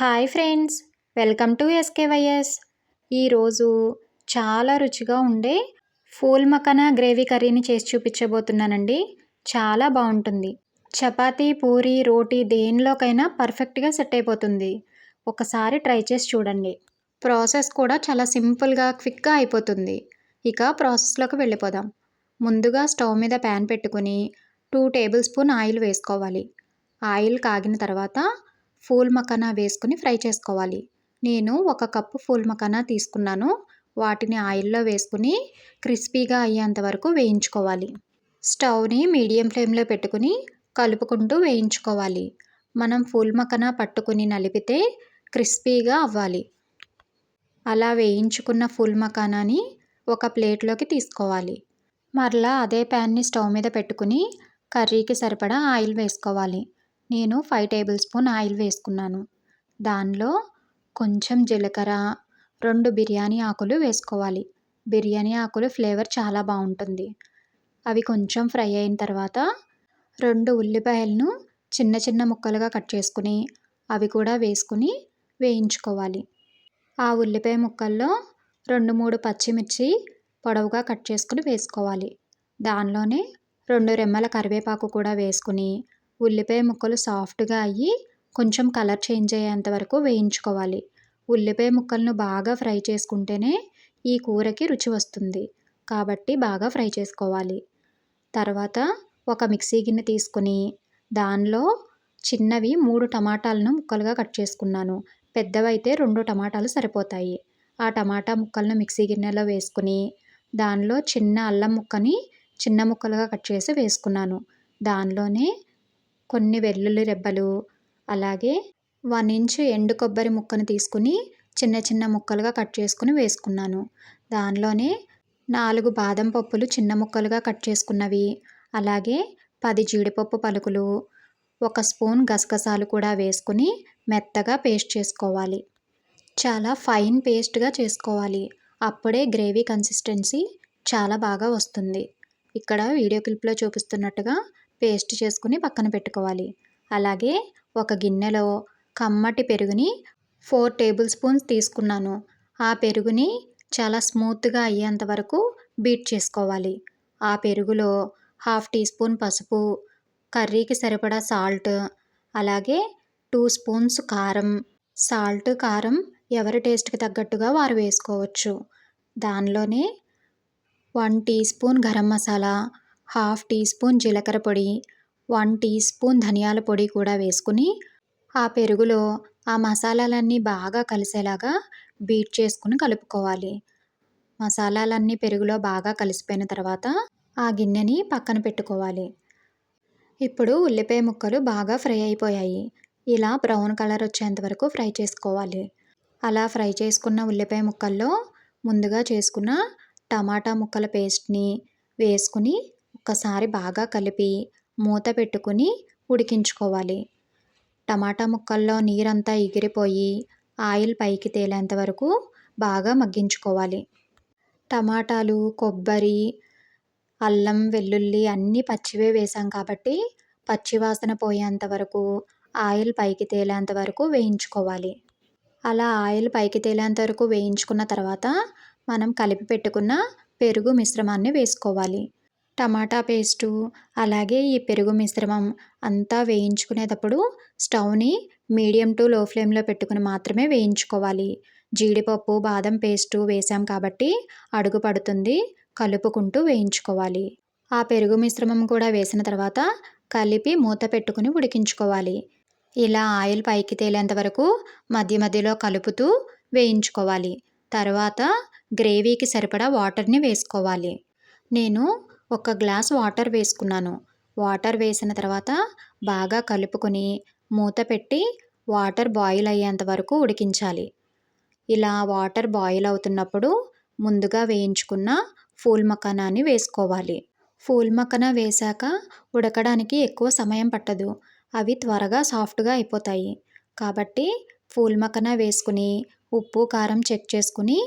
Hi friends, welcome to SKYS. ఈరోజు చాలా రుచిగా ఉండే ఫూల్ మఖానా గ్రేవీ కర్రీని చేసి చూపించబోతున్నానండి. చాలా బాగుంటుంది. చపాతీ, పూరి, రోటీ దేనిలోకైనా పర్ఫెక్ట్గా సెట్ అయిపోతుంది. ఒకసారి ట్రై చేసి చూడండి. ప్రాసెస్ కూడా చాలా సింపుల్గా, క్విక్గా అయిపోతుంది. ఇక ప్రాసెస్లోకి వెళ్ళిపోదాం. ముందుగా స్టవ్ మీద ప్యాన్ పెట్టుకుని 2 టేబుల్ స్పూన్ ఆయిల్ వేసుకోవాలి. ఆయిల్ కాగిన తర్వాత ఫూల్ మఖానా వేసుకుని ఫ్రై చేసుకోవాలి. నేను 1 కప్పు ఫూల్ మఖానా తీసుకున్నాను. వాటిని ఆయిల్లో వేసుకుని క్రిస్పీగా అయ్యేంత వరకు వేయించుకోవాలి. స్టవ్ని మీడియం ఫ్లేమ్లో పెట్టుకుని కలుపుకుంటూ వేయించుకోవాలి. మనం ఫూల్ మఖానా పట్టుకుని నలిపితే క్రిస్పీగా అవ్వాలి. అలా వేయించుకున్న ఫూల్ మఖానాని ఒక ప్లేట్లోకి తీసుకోవాలి. మరలా అదే ప్యాన్ని స్టవ్ మీద పెట్టుకుని కర్రీకి సరిపడా ఆయిల్ వేసుకోవాలి. నేను 5 టేబుల్ స్పూన్ ఆయిల్ వేసుకున్నాను. దానిలో కొంచెం జీలకర్ర, 2 బిర్యానీ ఆకులు వేసుకోవాలి. బిర్యానీ ఆకులు ఫ్లేవర్ చాలా బాగుంటుంది. అవి కొంచెం ఫ్రై అయిన తర్వాత 2 ఉల్లిపాయలను చిన్న చిన్న ముక్కలుగా కట్ చేసుకుని అవి కూడా వేసుకుని వేయించుకోవాలి. ఆ ఉల్లిపాయ ముక్కల్లో 2-3 పచ్చిమిర్చి పొడవుగా కట్ చేసుకుని వేసుకోవాలి. దానిలోనే 2 రెమ్మల కరివేపాకు కూడా వేసుకుని ఉల్లిపాయ ముక్కలు సాఫ్ట్గా అయ్యి కొంచెం కలర్ చేంజ్ అయ్యేంత వరకు వేయించుకోవాలి. ఉల్లిపాయ ముక్కలను బాగా ఫ్రై చేసుకుంటేనే ఈ కూరకి రుచి వస్తుంది. కాబట్టి బాగా ఫ్రై చేసుకోవాలి. తర్వాత ఒక మిక్సీ గిన్నె తీసుకుని దానిలో చిన్నవి 3 టమాటాలను ముక్కలుగా కట్ చేసుకున్నాను. పెద్దవైతే 2 టమాటాలు సరిపోతాయి. ఆ టమాటా ముక్కలను మిక్సీ గిన్నెలో వేసుకుని దానిలో చిన్న అల్లం ముక్కని చిన్న ముక్కలుగా కట్ చేసి వేసుకున్నాను. దానిలోనే కొన్ని వెల్లుల్లి రెబ్బలు, అలాగే 1 ఇంచు ఎండు కొబ్బరి ముక్కను తీసుకుని చిన్న చిన్న ముక్కలుగా కట్ చేసుకుని వేసుకున్నాను. దానిలోనే 4 బాదం పప్పులు చిన్న ముక్కలుగా కట్ చేసుకున్నవి, అలాగే 10 జీడిపప్పు పలుకులు, 1 స్పూన్ గసగసాలు కూడా వేసుకుని మెత్తగా పేస్ట్ చేసుకోవాలి. చాలా ఫైన్ పేస్ట్గా చేసుకోవాలి. అప్పుడే గ్రేవీ కన్సిస్టెన్సీ చాలా బాగా వస్తుంది. ఇక్కడ వీడియో క్లిప్లో చూపిస్తున్నట్టుగా పేస్ట్ చేసుకుని పక్కన పెట్టుకోవాలి. అలాగే ఒక గిన్నెలో కమ్మటి పెరుగుని 4 టేబుల్ స్పూన్స్ తీసుకున్నాను. ఆ పెరుగుని చాలా స్మూత్గా అయ్యేంత వరకు బీట్ చేసుకోవాలి. ఆ పెరుగులో 1/2 టీ స్పూన్ పసుపు, కర్రీకి సరిపడా సాల్ట్, అలాగే 2 స్పూన్స్ కారం. సాల్ట్, కారం ఎవరి టేస్ట్కి తగ్గట్టుగా వారు వేసుకోవచ్చు. దానిలోనే 1 teaspoon garam masala, 1/2 teaspoon జీలకర్ర పొడి, 1 టీ స్పూన్ ధనియాల పొడి కూడా వేసుకుని ఆ పెరుగులో ఆ మసాలాలన్నీ బాగా కలిసేలాగా బీట్ చేసుకుని కలుపుకోవాలి. మసాలాలన్నీ పెరుగులో బాగా కలిసిపోయిన తర్వాత ఆ గిన్నెని పక్కన పెట్టుకోవాలి. ఇప్పుడు ఉల్లిపాయ ముక్కలు బాగా ఫ్రై అయిపోయాయి. ఇలా బ్రౌన్ కలర్ వచ్చేంత వరకు ఫ్రై చేసుకోవాలి. అలా ఫ్రై చేసుకున్న ఉల్లిపాయ ముక్కల్లో ముందుగా చేసుకున్న టమాటా ముక్కల పేస్ట్ని వేసుకుని ఒక్కసారి బాగా కలిపి మూత పెట్టుకుని ఉడికించుకోవాలి. టమాటా ముక్కల్లో నీరంతా ఎగిరిపోయి ఆయిల్ పైకి తేలేంత వరకు బాగా మగ్గించుకోవాలి. టమాటాలు, కొబ్బరి, అల్లం, వెల్లుల్లి అన్నీ పచ్చివే వేసాం కాబట్టి పచ్చివాసన పోయేంత వరకు ఆయిల్ పైకి తేలేంత వరకు వేయించుకోవాలి. అలా ఆయిల్ పైకి తేలేంత వరకు వేయించుకున్న తర్వాత మనం కలిపి పెట్టుకున్న పెరుగు మిశ్రమాన్ని వేసుకోవాలి. టమాటా పేస్టు, అలాగే ఈ పెరుగు మిశ్రమం అంతా వేయించుకునేటప్పుడు స్టవ్ని మీడియం టు లో ఫ్లేమ్లో పెట్టుకుని మాత్రమే వేయించుకోవాలి. జీడిపప్పు, బాదం పేస్టు వేసాం కాబట్టి అడుగు పడుతుంది. కలుపుకుంటూ వేయించుకోవాలి. ఆ పెరుగు మిశ్రమం కూడా వేసిన తర్వాత కలిపి మూత పెట్టుకుని ఉడికించుకోవాలి. ఇలా ఆయిల్ పైకి తేలేంత వరకు మధ్య మధ్యలో కలుపుతూ వేయించుకోవాలి. తర్వాత గ్రేవీకి సరిపడా వాటర్ని వేసుకోవాలి. నేను 1 గ్లాస్ వాటర్ వేసుకున్నాను. వాటర్ వేసిన తర్వాత బాగా కలుపుకొని మూత పెట్టి వాటర్ బాయిల్ అయ్యేంత వరకు ఉడికించాలి. ఇలా వాటర్ బాయిల్ అవుతున్నప్పుడు ముందుగా వేయించుకున్న ఫూల్ మఖానాని వేసుకోవాలి. ఫూల్ మఖానా వేశాక ఉడకడానికి ఎక్కువ సమయం పట్టదు. అవి త్వరగా సాఫ్ట్గా అయిపోతాయి. కాబట్టి ఫూల్ మఖానా వేసుకుని ఉప్పు, కారం చెక్ చేసుకుని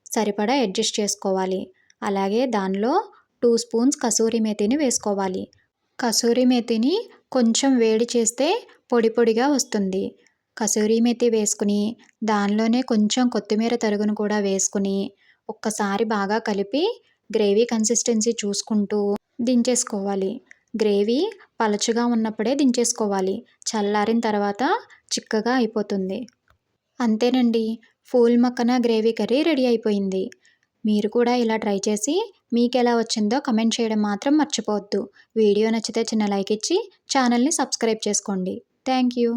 సరిపడా అడ్జస్ట్ చేసుకోవాలి. అలాగే దానిలో 2 స్పూన్స్ కసూరి మేతిని వేసుకోవాలి. కసూరి మేతిని కొంచెం వేడి చేస్తే పొడి పొడిగా వస్తుంది. కసూరి మెతి వేసుకుని, దానిలోనే కొంచెం కొత్తిమీర తరుగును కూడా వేసుకుని, ఒక్కసారి బాగా కలిపి గ్రేవీ కన్సిస్టెన్సీ చూసుకుంటూ దించేసుకోవాలి. గ్రేవీ పలచగా ఉన్నప్పుడే దించేసుకోవాలి. చల్లారిన తర్వాత చిక్కగా అయిపోతుంది. అంతేనండి, phool makhana gravy curry ready అయిపోయింది. మీరు కూడా ఇలా ట్రై చేసి మీకెలా వచ్చిందో కమెంట్ చేయడం మాత్రం మర్చిపోవద్దు. వీడియో నచ్చితే చిన్న లైక్ ఇచ్చి ఛానల్ని సబ్స్క్రైబ్ చేసుకోండి. Thank you.